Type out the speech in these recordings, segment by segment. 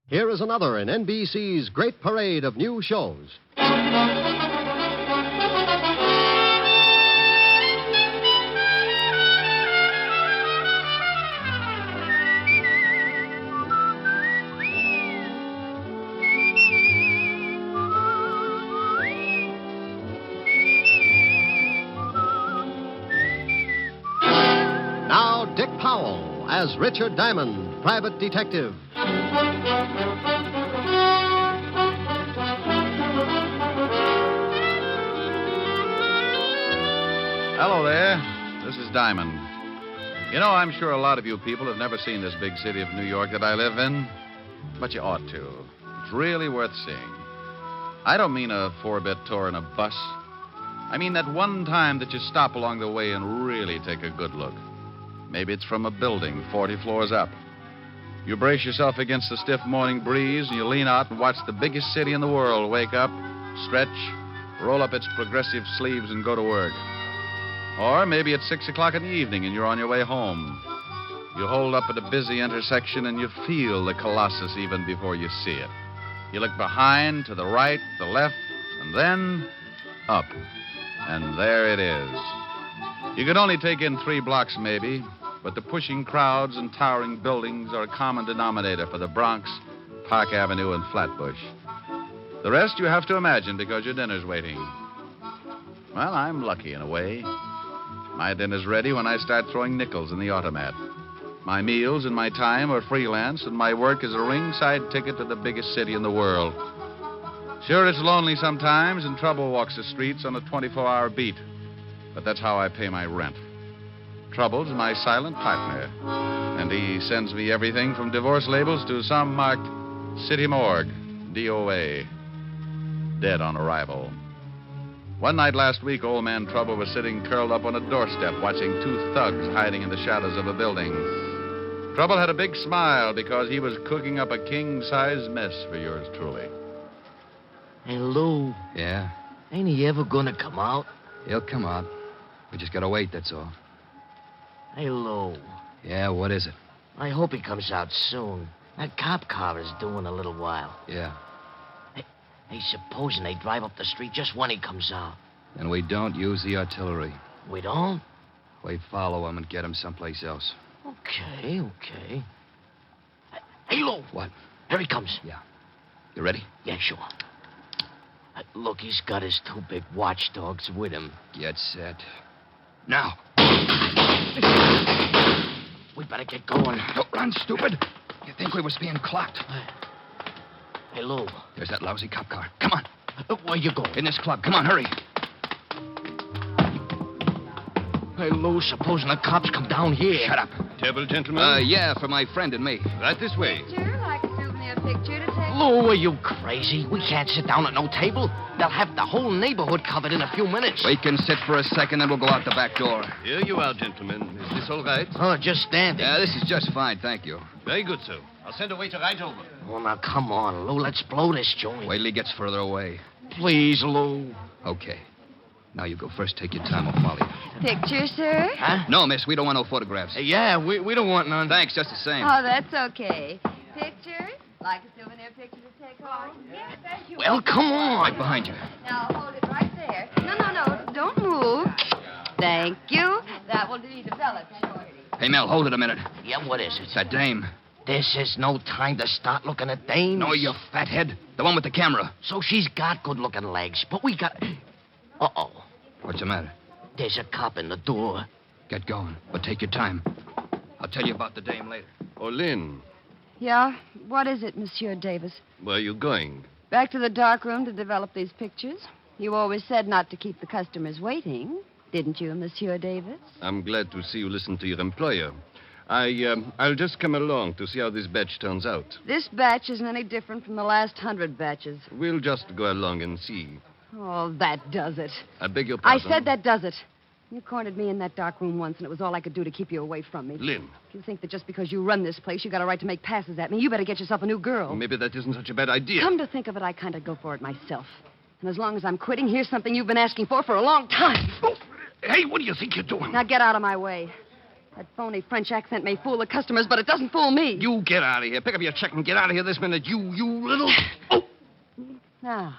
Here is another in NBC's great parade of new shows. Now, Dick Powell as Richard Diamond, private detective. Hello there. This is Diamond. You know, I'm sure a lot of you people have never seen this big city of New York that I live in, but you ought to. It's really worth seeing. I don't mean a 4-bit tour in a bus. I mean that one time that you stop along the way and really take a good look. Maybe it's from a building 40 floors up. You brace yourself against the stiff morning breeze and you lean out and watch the biggest city in the world wake up, stretch, roll up its progressive sleeves and go to work. Or maybe it's 6 o'clock in the evening and you're on your way home. You hold up at a busy intersection and you feel the Colossus even before you see it. You look behind, to the right, the left, and then up. And there it is. You could only take in 3 blocks maybe, but the pushing crowds and towering buildings are a common denominator for the Bronx, Park Avenue, and Flatbush. The rest you have to imagine because your dinner's waiting. Well, I'm lucky in a way. My dinner's ready when I start throwing nickels in the automat. My meals and my time are freelance, and my work is a ringside ticket to the biggest city in the world. Sure, it's lonely sometimes, and trouble walks the streets on a 24-hour beat. But that's how I pay my rent. Trouble's my silent partner, and he sends me everything from divorce labels to some marked City Morgue, DOA, dead on arrival. One night last week, old man Trouble was sitting curled up on a doorstep watching 2 thugs hiding in the shadows of a building. Trouble had a big smile because he was cooking up a king-size mess for yours truly. Hey, Lou. Yeah? Ain't he ever gonna come out? He'll come out. We just gotta wait, that's all. Hey, Lou. Yeah, what is it? I hope he comes out soon. That cop car is due in a little while. Yeah. Hey, supposing they drive up the street just when he comes out. And we don't use the artillery. We don't? We follow him and get him someplace else. Okay. Hey, Lou. What? Here he comes. Yeah. You ready? Yeah, sure. Look, he's got his 2 big watchdogs with him. Get set. Now. We better get going. Don't run, stupid. You think we was being clocked? Hey, Lou. There's that lousy cop car. Come on. Where you going? In this club. Come on, hurry. Hey, Lou, supposing the cops come down here. Shut up. Table, gentlemen? Yeah, for my friend and me. Right this way. Picture, like a souvenir picture to take. Lou, are you crazy? We can't sit down at no table. They'll have the whole neighborhood covered in a few minutes. We can sit for a second, then we'll go out the back door. Here you are, gentlemen. Is this all right? Oh, just standing. Yeah, this is just fine, thank you. Very good, sir. I'll send a waiter right over. Oh, now, come on, Lou. Let's blow this joint. Wait till he gets further away. Please, Lou. Okay. Now you go first. Take your time. I'll follow you. Picture, sir? Huh? No, miss, we don't want no photographs. Yeah, we don't want none. Thanks, just the same. Oh, that's okay. Picture? Like a souvenir picture to take home? Yes, thank you. Well, come on. Right behind you. Now, hold it right there. No. Don't move. Thank you. That will be developed shortly. Hey, Mel, hold it a minute. Yeah, what is it? It's that dame. This is no time to start looking at dames. No, you fathead. The one with the camera. So she's got good-looking legs, but we got... Uh-oh. What's the matter? There's a cop in the door. Get going, but take your time. I'll tell you about the dame later. Oh, Lynn, Yeah? What is it, Monsieur Davis? where are you going? Back to the dark room to develop these pictures? You always said not to keep the customers waiting, didn't you, Monsieur Davis? I'm glad to see you listen to your employer. I'll just come along to see how this batch turns out. This batch isn't any different from the last 100 batches. We'll just go along and see. Oh, that does it. I beg your I pardon. said that does it. You cornered me in that dark room once, and it was all I could do to keep you away from me. Lynn, If you think that just because you run this place, you got a right to make passes at me, you better get yourself a new girl. maybe that isn't such a bad idea. Come to think of it, I kind of go for it myself. And as long as I'm quitting, here's something you've been asking for a long time. Hey, what do you think you're doing? Now get out of my way. That phony French accent may fool the customers, but it doesn't fool me. You get out of here. Pick up your check and get out of here this minute. You little... Oh! Now,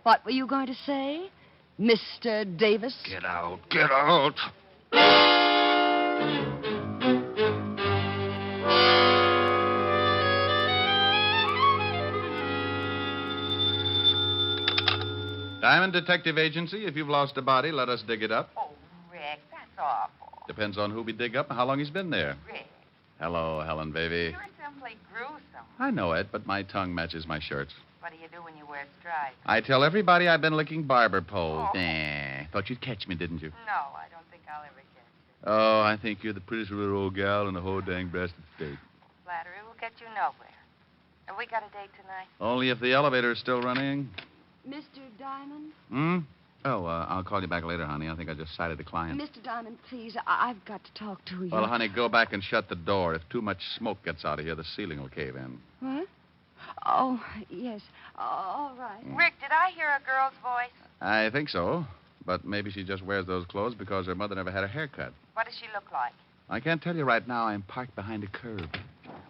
what were you going to say, Mr. Davis? Get out. Get out. Diamond Detective Agency. If you've lost a body, let us dig it up. Oh, Rick, that's awful. Depends on who we dig up and how long he's been there. Rick, Hello, Helen, baby. you're simply gruesome. I know it, but my tongue matches my shirts. What do you do when you wear stripes? I tell everybody I've been licking barber poles. Oh. Nah. Thought you'd catch me, didn't you? No, I don't think I'll ever get you. Oh, I think you're the prettiest little old gal in the whole dang breasted state. Flattery will get you nowhere. Have we got a date tonight? Only if the elevator is still running. Mr. Diamond? Hmm? Oh, I'll call you back later, honey. I think I just sighted a client. Mr. Diamond, please, I've got to talk to you. Well, honey, go back and shut the door. If too much smoke gets out of here, the ceiling will cave in. What? Oh, yes. All right. Rick, did I hear a girl's voice? I think so. But maybe she just wears those clothes because her mother never had a haircut. What does she look like? I can't tell you right now. I'm parked behind a curb.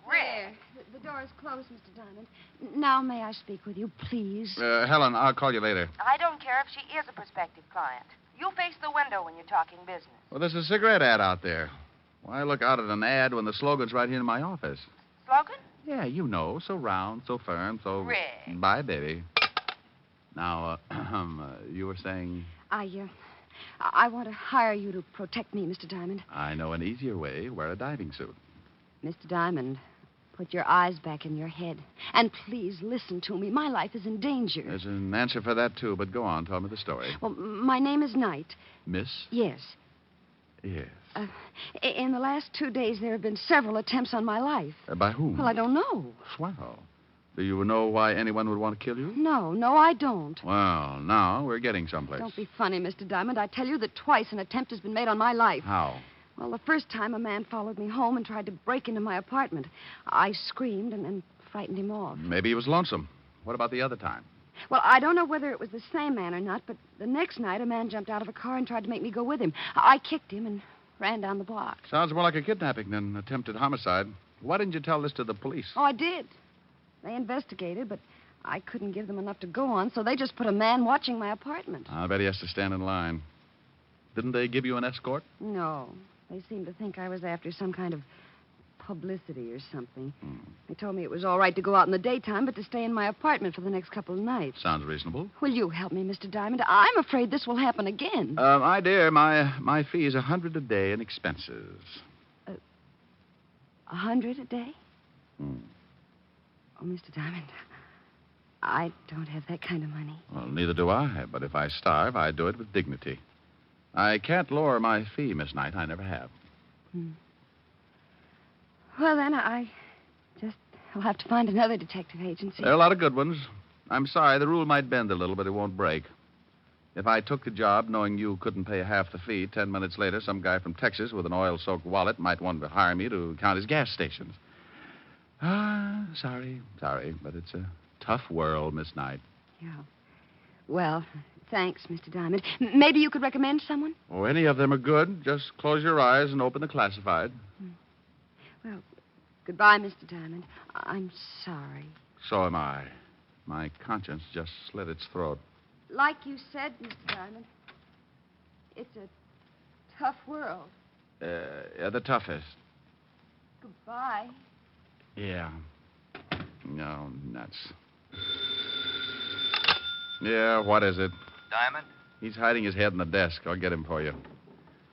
There. The door is closed, Mr. Diamond. Now, may I speak with you, please? Helen, I'll call you later. I don't care if she is a prospective client. You face the window when you're talking business. Well, there's a cigarette ad out there. Why look out at an ad when the slogan's right here in my office? Slogan? Yeah, you know. So round, so firm, so... Rick. Bye, baby. Now, you were saying... I want to hire you to protect me, Mr. Diamond. I know an easier way. Wear a diving suit. Mr. Diamond, put your eyes back in your head. And please listen to me. My life is in danger. There's an answer for that, too, but go on. Tell me the story. Well, my name is Knight. Miss? Yes. Yes. In the last 2 days, there have been several attempts on my life. By whom? Well, I don't know. Swell. Do you know why anyone would want to kill you? No, I don't. Well, now we're getting someplace. Don't be funny, Mr. Diamond. I tell you that twice an attempt has been made on my life. How? Well, the first time a man followed me home and tried to break into my apartment. I screamed and frightened him off. Maybe he was lonesome. What about the other time? Well, I don't know whether it was the same man or not, but the next night a man jumped out of a car and tried to make me go with him. I kicked him and ran down the block. Sounds more like a kidnapping than attempted homicide. Why didn't you tell this to the police? Oh, I did. They investigated, but I couldn't give them enough to go on, so they just put a man watching my apartment. I bet he has to stand in line. Didn't they give you an escort? No. They seemed to think I was after some kind of publicity or something. They told me it was all right to go out in the daytime, but to stay in my apartment for the next couple of nights. Sounds reasonable. Will you help me, Mr. Diamond? I'm afraid this will happen again. My dear, my fee is $100 a day in expenses. $100 a day? Hmm. Oh, Mr. Diamond, I don't have that kind of money. Well, neither do I, but if I starve, I do it with dignity. I can't lower my fee, Miss Knight. I never have. Well, then, I'll have to find another detective agency. There are a lot of good ones. I'm sorry, the rule might bend a little, but it won't break. If I took the job knowing you couldn't pay half the fee, 10 minutes later, some guy from Texas with an oil-soaked wallet might want to hire me to count his gas stations. Sorry, but it's a tough world, Miss Knight. Yeah. Well, thanks, Mr. Diamond. Maybe you could recommend someone? Oh, any of them are good. Just close your eyes and open the classified. Well, goodbye, Mr. Diamond. I'm sorry. So am I. My conscience just slit its throat. Like you said, Mr. Diamond, it's a tough world. Yeah, the toughest. Goodbye. Yeah. No, nuts. Yeah, what is it? Diamond? He's hiding his head in the desk. I'll get him for you.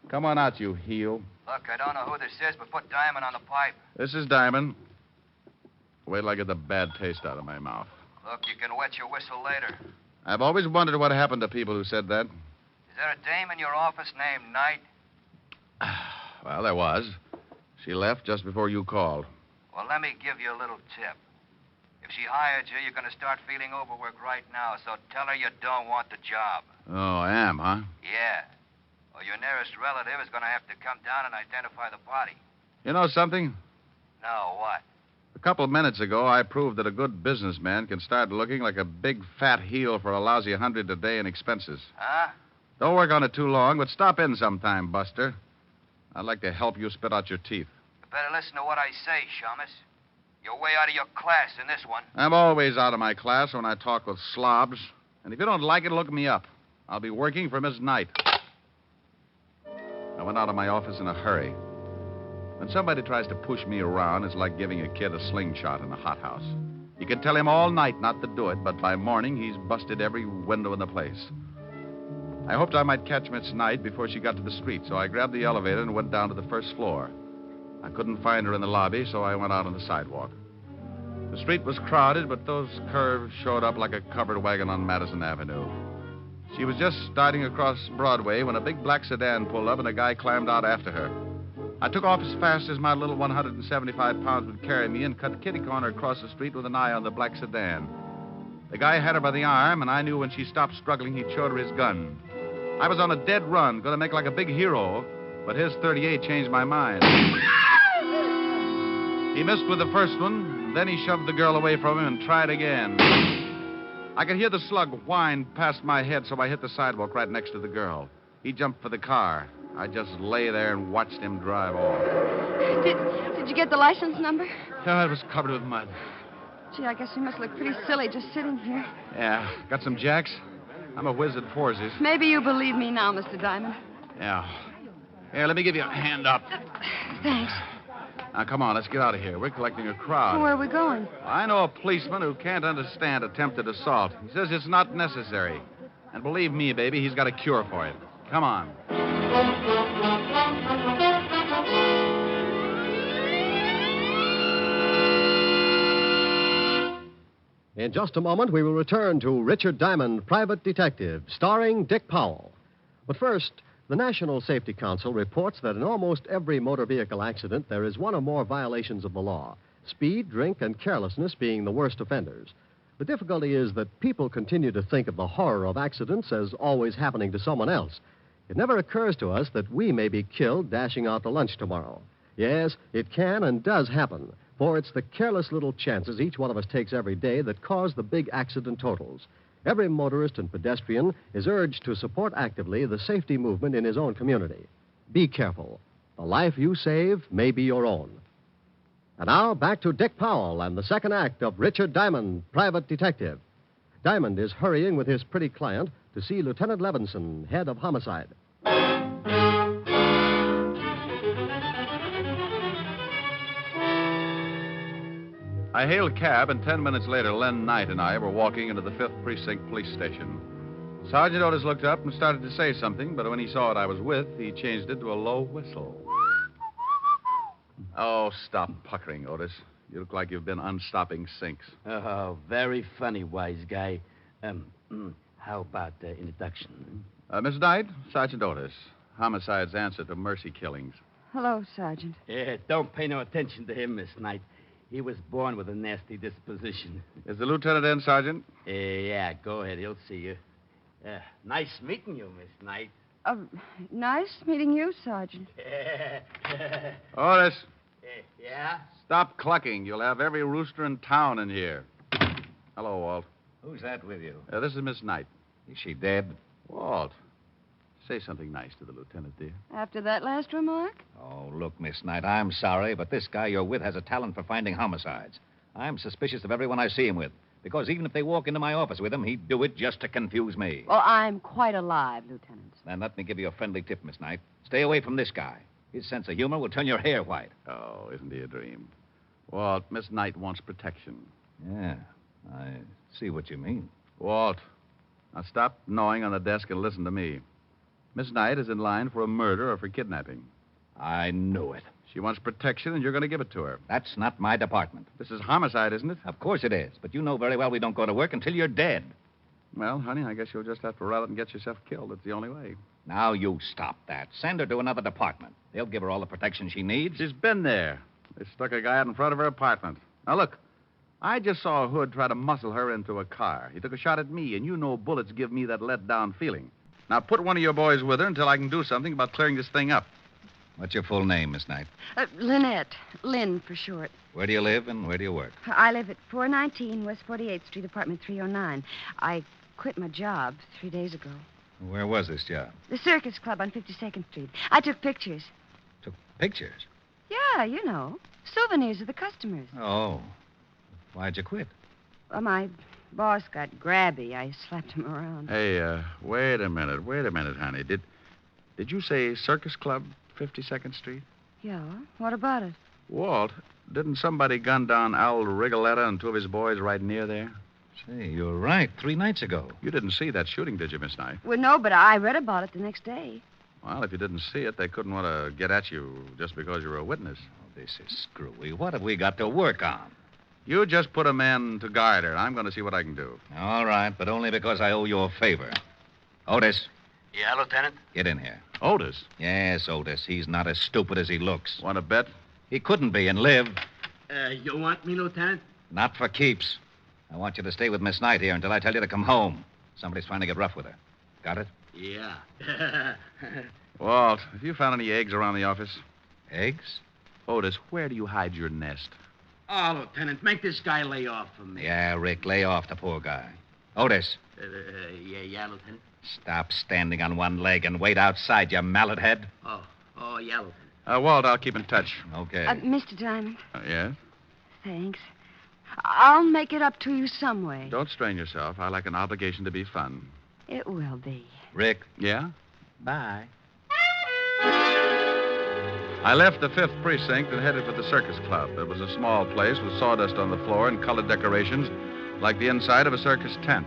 Come on out, you heel. Look, I don't know who this is, but put Diamond on the pipe. This is Diamond. Wait till I get the bad taste out of my mouth. Look, you can wet your whistle later. I've always wondered what happened to people who said that. Is there a dame in your office named Knight? Well, there was. She left just before you called. Well, let me give you a little tip. If she hired you, you're going to start feeling overworked right now, so tell her you don't want the job. Oh, I am, huh? Yeah. Or your nearest relative is going to have to come down and identify the body. You know something? No, what? A couple of minutes ago, I proved that a good businessman can start looking like a big fat heel for a lousy $100 a day in expenses. Huh? Don't work on it too long, but stop in sometime, Buster. I'd like to help you spit out your teeth. You better listen to what I say, Shamus. You're way out of your class in this one. I'm always out of my class when I talk with slobs. And if you don't like it, look me up. I'll be working for Miss Knight. I went out of my office in a hurry. When somebody tries to push me around, it's like giving a kid a slingshot in a hothouse. You can tell him all night not to do it, but by morning, he's busted every window in the place. I hoped I might catch Miss Knight before she got to the street, so I grabbed the elevator and went down to the first floor. I couldn't find her in the lobby, so I went out on the sidewalk. The street was crowded, but those curves showed up like a covered wagon on Madison Avenue. She was just starting across Broadway when a big black sedan pulled up and a guy climbed out after her. I took off as fast as my little 175 pounds would carry me and cut kitty corner across the street with an eye on the black sedan. The guy had her by the arm, and I knew when she stopped struggling, he'd showed her his gun. I was on a dead run, going to make like a big hero, but his .38 changed my mind. He missed with the first one, then he shoved the girl away from him and tried again. I could hear the slug whine past my head, so I hit the sidewalk right next to the girl. He jumped for the car. I just lay there and watched him drive off. Did you get the license number? Oh, it was covered with mud. Gee, I guess you must look pretty silly just sitting here. Yeah. Got some jacks? I'm a whiz at forces. Maybe you believe me now, Mr. Diamond. Yeah. Here, let me give you a hand up. Thanks. Now, come on, let's get out of here. We're collecting a crowd. Where are we going? I know a policeman who can't understand attempted assault. He says it's not necessary. And believe me, baby, he's got a cure for it. Come on. In just a moment, we will return to Richard Diamond, Private Detective, starring Dick Powell. But first, the National Safety Council reports that in almost every motor vehicle accident, there is one or more violations of the law, speed, drink, and carelessness being the worst offenders. The difficulty is that people continue to think of the horror of accidents as always happening to someone else. It never occurs to us that we may be killed dashing out to lunch tomorrow. Yes, it can and does happen, for it's the careless little chances each one of us takes every day that cause the big accident totals. Every motorist and pedestrian is urged to support actively the safety movement in his own community. Be careful. The life you save may be your own. And now, back to Dick Powell and the second act of Richard Diamond, Private Detective. Diamond is hurrying with his pretty client to see Lieutenant Levinson, head of homicide. I hailed a cab, and 10 minutes later, Lynn Knight and I were walking into the 5th Precinct Police Station. Sergeant Otis looked up and started to say something, but when he saw what I was with, he changed it to a low whistle. Oh, stop puckering, Otis. You look like you've been unstopping sinks. Oh, very funny, wise guy. How about the introduction? Miss Knight, Sergeant Otis. Homicide's answer to mercy killings. Hello, Sergeant. Yeah, don't pay no attention to him, Miss Knight. He was born with a nasty disposition. Is the lieutenant in, Sergeant? Yeah, go ahead. He'll see you. Nice meeting you, Miss Knight. Nice meeting you, Sergeant. Otis, Yeah? stop clucking. You'll have every rooster in town in here. Hello, Walt. Who's that with you? This is Miss Knight. Is she dead? Walt, say something nice to the lieutenant, dear. After that last remark? Oh, look, Miss Knight, I'm sorry, but this guy you're with has a talent for finding homicides. I'm suspicious of everyone I see him with, because even if they walk into my office with him, he'd do it just to confuse me. Well, I'm quite alive, Lieutenant. Then let me give you a friendly tip, Miss Knight. Stay away from this guy. His sense of humor will turn your hair white. Oh, isn't he a dream? Walt, Miss Knight wants protection. Yeah, I see what you mean. Walt, now stop gnawing on the desk and listen to me. Miss Knight is in line for a murder or for kidnapping. I knew it. She wants protection, and you're going to give it to her. That's not my department. This is homicide, isn't it? Of course it is, but you know very well we don't go to work until you're dead. Well, honey, I guess you'll just have to run out and get yourself killed. That's the only way. Now you stop that. Send her to another department. They'll give her all the protection she needs. She's been there. They stuck a guy out in front of her apartment. Now, look, I just saw a hood try to muscle her into a car. He took a shot at me, and you know bullets give me that let-down feeling. Now, put one of your boys with her until I can do something about clearing this thing up. What's your full name, Miss Knight? Lynette. Lynn, for short. Where do you live and where do you work? I live at 419 West 48th Street, apartment 309. I quit my job 3 days ago. Where was this job? The Circus Club on 52nd Street. I took pictures. Took pictures? Yeah, you know. Souvenirs of the customers. Oh. Why'd you quit? Well, my boss got grabby. I slapped him around. Hey, wait a minute, honey. Did you say Circus Club, 52nd Street? Yeah, what about it? Walt, didn't somebody gun down Al Rigoletta and two of his boys right near there? Say, you're right. 3 nights ago. You didn't see that shooting, did you, Miss Knight? Well, no, but I read about it the next day. Well, if you didn't see it, they couldn't want to get at you just because you were a witness. Oh, this is screwy. What have we got to work on? You just put a man to guard her. I'm going to see what I can do. All right, but only because I owe you a favor. Otis, Yeah, Lieutenant? get in here. Otis, Yes, Otis. He's not as stupid as he looks. want to bet? He couldn't be and live. You want me, Lieutenant? Not for keeps. I want you to stay with Miss Knight here until I tell you to come home. Somebody's trying to get rough with her. Got it? Yeah. Walt, have you found any eggs around the office? Eggs? Otis, where do you hide your nest? Oh, Lieutenant, make this guy lay off for me. Yeah, Rick, lay off the poor guy. Otis, Yeah, Lieutenant. stop standing on one leg and wait outside, you mallet head. Oh, yeah, Lieutenant. Walt, I'll keep in touch. Okay. Mr. Diamond, Yes? thanks. I'll make it up to you some way. Don't strain yourself. I like an obligation to be fun. It will be. Rick, Yeah? bye. I left the 5th Precinct and headed for the Circus Club. It was a small place with sawdust on the floor and colored decorations like the inside of a circus tent.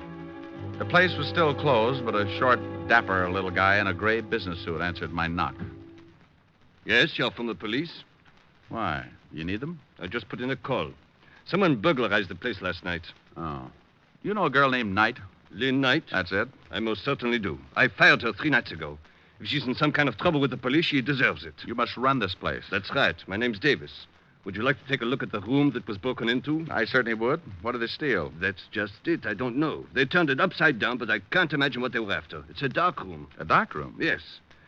The place was still closed, but a short, dapper little guy in a gray business suit answered my knock. Yes, you're from the police? Why? You need them? I just put in a call. Someone burglarized the place last night. Oh. You know a girl named Knight? Lynn Knight? That's it. I most certainly do. I fired her 3 nights ago. If she's in some kind of trouble with the police, she deserves it. You must run this place. That's right. My name's Davis. Would you like to take a look at the room that was broken into? I certainly would. What did they steal? That's just it. I don't know. They turned it upside down, but I can't imagine what they were after. It's a dark room. A dark room? Yes.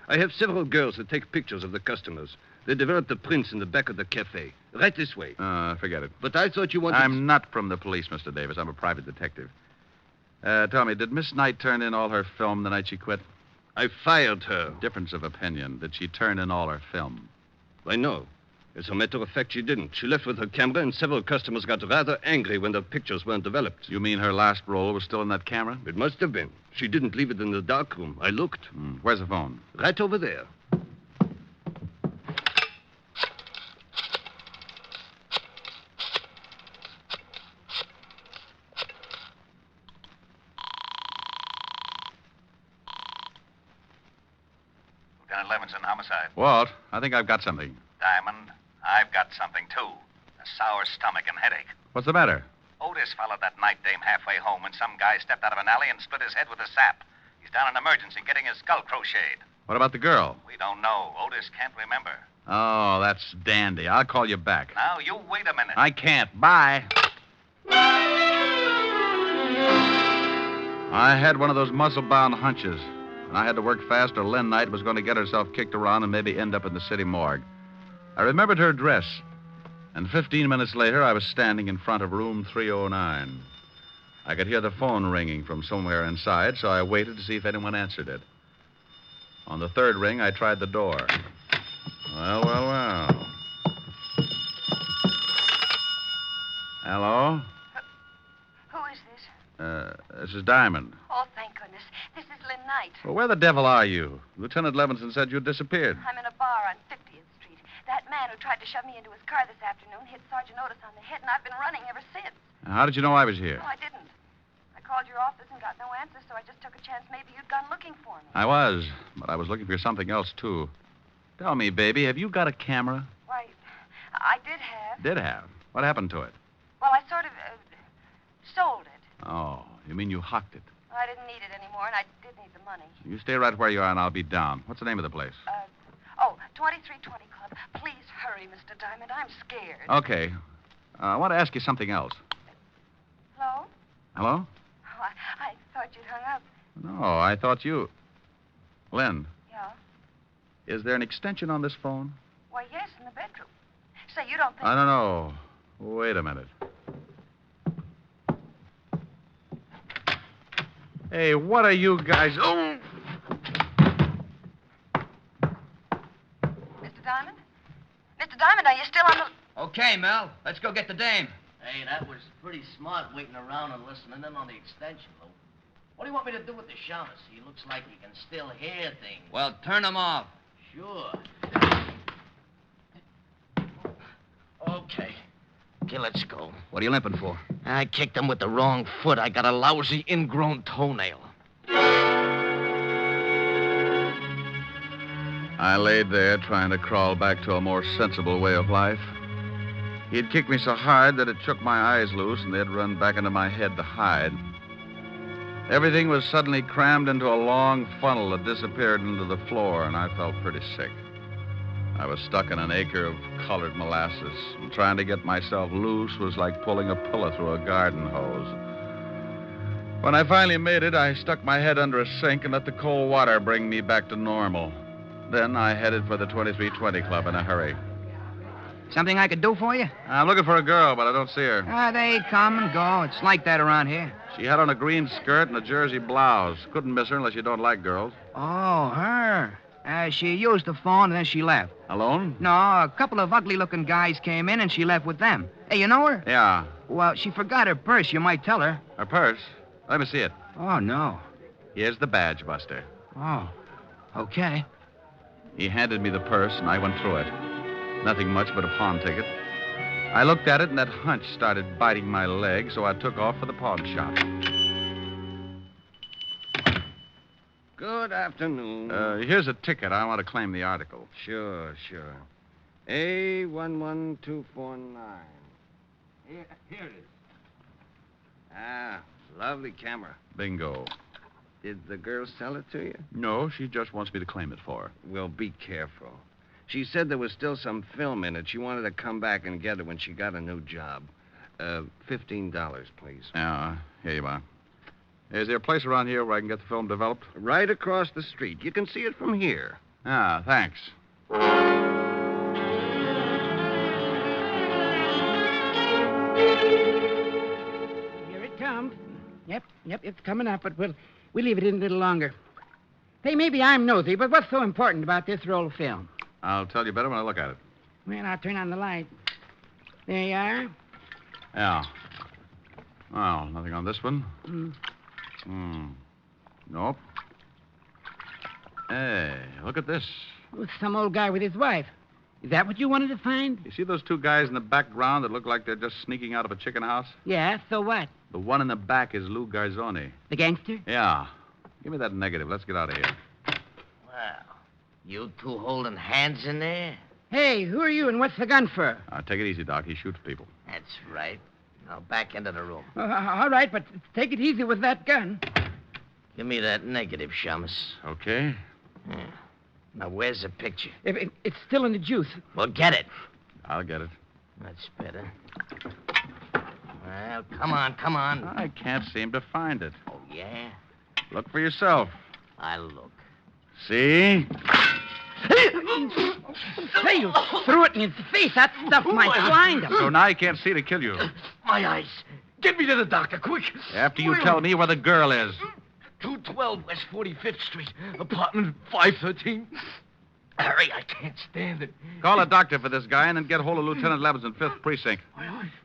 I have several girls that take pictures of the customers. They developed the prints in the back of the cafe. Right this way. Forget it. But I thought you wanted... I'm not from the police, Mr. Davis. I'm a private detective. Tell me, did Miss Knight turn in all her film the night she quit? I fired her. Difference of opinion. Did she turn in all her film? I know. As a matter of fact, she didn't. She left with her camera, and several customers got rather angry when the pictures weren't developed. You mean her last roll was still in that camera? It must have been. She didn't leave it in the dark room. I looked. Where's the phone? Right over there. Lieutenant Levinson, homicide. Walt, I think I've got something. Diamond, I've got something, too. A sour stomach and headache. What's the matter? Otis followed that night dame halfway home when some guy stepped out of an alley and split his head with a sap. He's down in emergency getting his skull crocheted. What about the girl? We don't know. Otis can't remember. Oh, that's dandy. I'll call you back. Now, you wait a minute. I can't. Bye. I had one of those muscle-bound hunches, and I had to work fast or Lynn Knight was going to get herself kicked around and maybe end up in the city morgue. I remembered her dress, and 15 minutes later, I was standing in front of room 309. I could hear the phone ringing from somewhere inside, so I waited to see if anyone answered it. On the 3rd ring, I tried the door. Well. Hello? Who is this? This is Diamond. Oh, thank goodness. This is Lynn Knight. Well, where the devil are you? Lieutenant Levinson said you'd disappeared. I'm in a bar on 50th Street. That man who tried to shove me into his car this afternoon hit Sergeant Otis on the head, and I've been running ever since. How did you know I was here? No, I didn't. I called your office and got no answer, so I just took a chance maybe you'd gone looking for me. I was, but I was looking for something else, too. Tell me, baby, have you got a camera? Why, I did have. Did have. What happened to it? Well, I sort of sold it. Oh, you mean you hocked it? Well, I didn't need it anymore, and I did need the money. You stay right where you are, and I'll be down. What's the name of the place? 2320 Club. Please hurry, Mr. Diamond. I'm scared. Okay. I want to ask you something else. Hello? Hello? Oh, I thought you'd hung up. No, I thought you... Lynn, Yeah? is there an extension on this phone? Why, yes, in the bedroom. Say, you don't think... I don't know. Wait a minute. Hey, what are you guys... Oh! Mr. Diamond? still on the... Okay, Mel. Let's go get the dame. Hey, that was pretty smart waiting around and listening in on the extension, Lou. What do you want me to do with the shamus? He looks like he can still hear things. Well, turn them off. Sure. Okay. Okay, let's go. What are you limping for? I kicked him with the wrong foot. I got a lousy ingrown toenail. I laid there trying to crawl back to a more sensible way of life. He had kicked me so hard that it shook my eyes loose and they'd run back into my head to hide. Everything was suddenly crammed into a long funnel that disappeared into the floor, and I felt pretty sick. I was stuck in an acre of colored molasses, and trying to get myself loose was like pulling a pillow through a garden hose. When I finally made it, I stuck my head under a sink and let the cold water bring me back to normal. Then I headed for the 2320 Club in a hurry. Something I could do for you? I'm looking for a girl, but I don't see her. They come and go. It's like that around here. She had on a green skirt and a jersey blouse. Couldn't miss her unless you don't like girls. Oh, her. She used the phone and then she left. Alone? No, a couple of ugly-looking guys came in and she left with them. Hey, you know her? Yeah. Well, she forgot her purse. You might tell her. Her purse? Let me see it. Oh, no. Here's the badge, Buster. Oh, okay. He handed me the purse, and I went through it. Nothing much but a pawn ticket. I looked at it, and that hunch started biting my leg, so I took off for the pawn shop. Good afternoon. Here's a ticket. I want to claim the article. Sure. A11249. Here it is. Ah, lovely camera. Bingo. Did the girl sell it to you? No, she just wants me to claim it for her. Well, be careful. She said there was still some film in it. She wanted to come back and get it when she got a new job. $15, please. Yeah, here you are. Is there a place around here where I can get the film developed? Right across the street. You can see it from here. Ah, thanks. Here it comes. Yep, it's coming up, but we'll leave it in a little longer. Hey, maybe I'm nosy, but what's so important about this roll of film? I'll tell you better when I look at it. Well, I'll turn on the light. There you are. Yeah. Well, nothing on this one. Nope. Hey, look at this. Oh, some old guy with his wife. Is that what you wanted to find? You see those two guys in the background that look like they're just sneaking out of a chicken house? Yeah, so what? The one in the back is Lou Garzoni. The gangster? Yeah. Give me that negative. Let's get out of here. Well, you two holding hands in there? Hey, who are you and what's the gun for? Take it easy, Doc. He shoots people. That's right. Now back into the room. All right, but take it easy with that gun. Give me that negative, Shamus. Okay. Yeah. Now, where's the picture? It's still in the juice. Well, get it. I'll get it. That's better. Well, come on. I can't seem to find it. Oh, yeah? Look for yourself. I'll look. See? Say, you threw it in his face. That stuff might blind him. So now you can't see to kill you. My eyes. Get me to the doctor, quick. After you tell me where the girl is. 212 West 45th Street, apartment 513. Harry, I can't stand it. Call a doctor for this guy and then get hold of Lieutenant Levinson, 5th Precinct.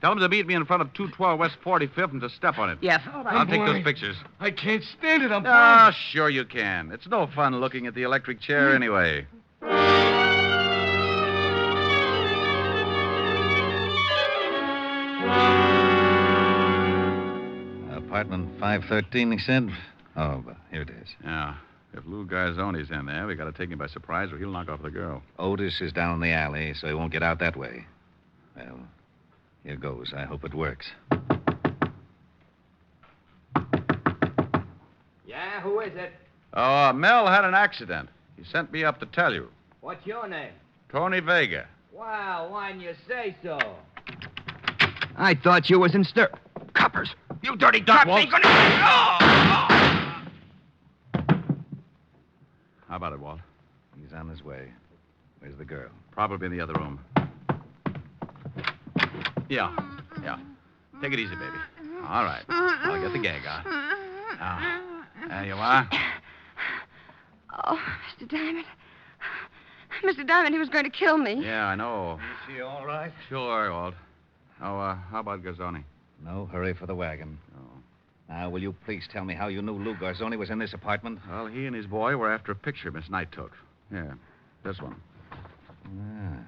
Tell him to meet me in front of 212 West 45th and to step on it. Yes, all right. I'll take those pictures. I can't stand it. I'm Ah, sure you can. It's no fun looking at the electric chair anyway. Apartment 513, he said? Oh, here it is. Yeah. If Lou Garzoni's in there, we got to take him by surprise or he'll knock off the girl. Otis is down in the alley, so he won't get out that way. Well, here goes. I hope it works. Yeah, who is it? Oh, Mel had an accident. He sent me up to tell you. What's your name? Tony Vega. Well, why didn't you say so? I thought you was in stir... Coppers! You dirty cops ain't gonna... How about it, Walt? He's on his way. Where's the girl? Probably in the other room. Yeah. Take it easy, baby. All right. I'll get the gag on. Now, there you are. Oh, Mr. Diamond. Mr. Diamond, he was going to kill me. Yeah, I know. Is he all right? Sure, Walt. Oh, how about Garzoni? No hurry for the wagon. Oh. Now, will you please tell me how you knew Lou Garzoni was in this apartment? Well, he and his boy were after a picture Miss Knight took. Yeah, this one. Ah.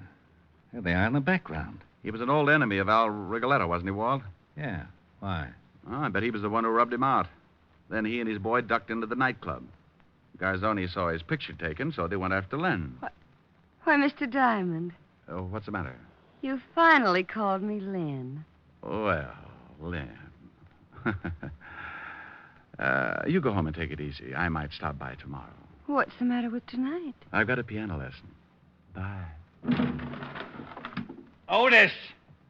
There they are in the background. He was an old enemy of Al Rigoletto, wasn't he, Walt? Yeah. Why? Oh, I bet he was the one who rubbed him out. Then he and his boy ducked into the nightclub. Garzoni saw his picture taken, so they went after Lynn. Why, Mr. Diamond, Oh, what's the matter? you finally called me Lynn. Well, Lynn. You go home and take it easy. I might stop by tomorrow. What's the matter with tonight? I've got a piano lesson. Bye. Otis!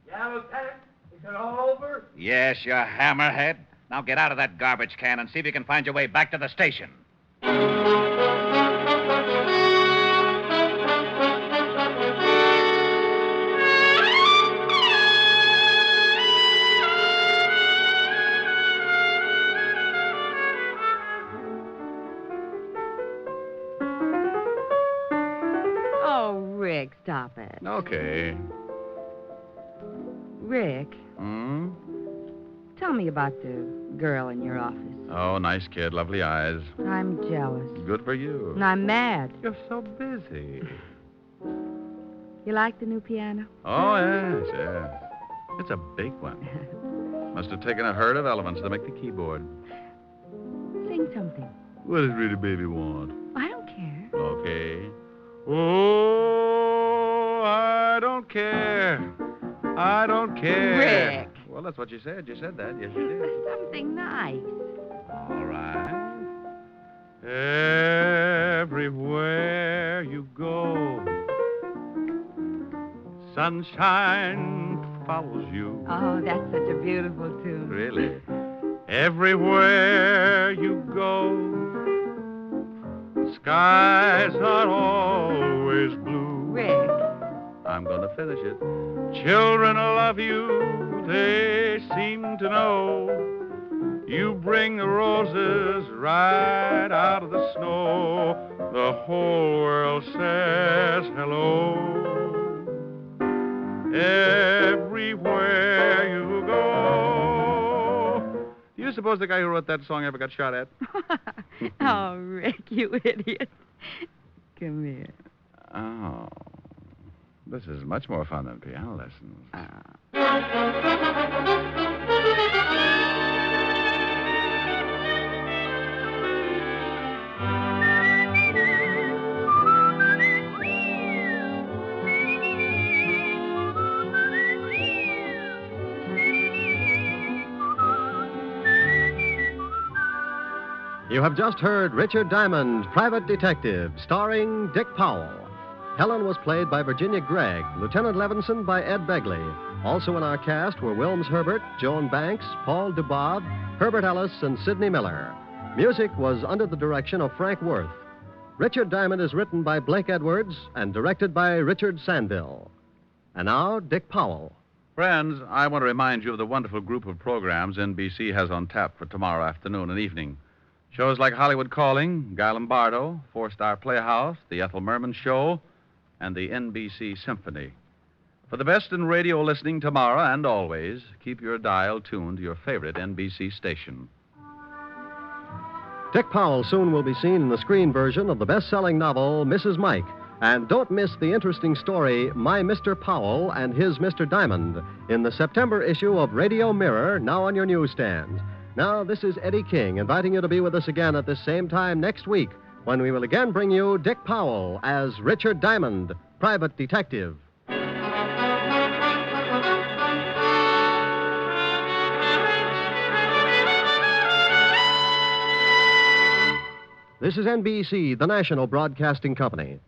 Yeah, Lieutenant? Is it all over? Yes, you hammerhead. Now get out of that garbage can and see if you can find your way back to the station. Oh, Rick, stop it. Okay. Rick, Hmm? tell me about the girl in your office. Oh, nice kid, lovely eyes. I'm jealous. Good for you. And I'm mad. You're so busy. You like the new piano? Oh, yes, yes. It's a big one. Must have taken a herd of elephants to make the keyboard. Sing something. What does Rita Baby want? I don't care. Okay. Oh, I don't care. I don't care. Rick. Well, that's what you said. You said that. Yes, you did. Something nice. All right. Everywhere you go, sunshine follows you. Oh, that's such a beautiful tune. Really? Everywhere you go, skies are always blue. Rick. I'm going to finish it. Children love you, they seem to know. You bring the roses right out of the snow. The whole world says hello. Everywhere you go. Do you suppose the guy who wrote that song ever got shot at? Oh, Rick, you idiot. Come here. Oh. This is much more fun than piano lessons. You have just heard Richard Diamond, Private Detective, starring Dick Powell. Helen was played by Virginia Gregg, Lieutenant Levinson by Ed Begley. Also in our cast were Wilms Herbert, Joan Banks, Paul Dubov, Herbert Ellis, and Sidney Miller. Music was under the direction of Frank Worth. Richard Diamond is written by Blake Edwards and directed by Richard Sandville. And now, Dick Powell. Friends, I want to remind you of the wonderful group of programs NBC has on tap for tomorrow afternoon and evening. Shows like Hollywood Calling, Guy Lombardo, Four-Star Playhouse, The Ethel Merman Show, and the NBC Symphony. For the best in radio listening tomorrow and always, keep your dial tuned to your favorite NBC station. Dick Powell soon will be seen in the screen version of the best-selling novel, Mrs. Mike. And don't miss the interesting story, My Mr. Powell and His Mr. Diamond, in the September issue of Radio Mirror, now on your newsstands. Now, this is Eddie King, inviting you to be with us again at this same time next week, when we will again bring you Dick Powell as Richard Diamond, Private Detective. This is NBC, the national broadcasting company.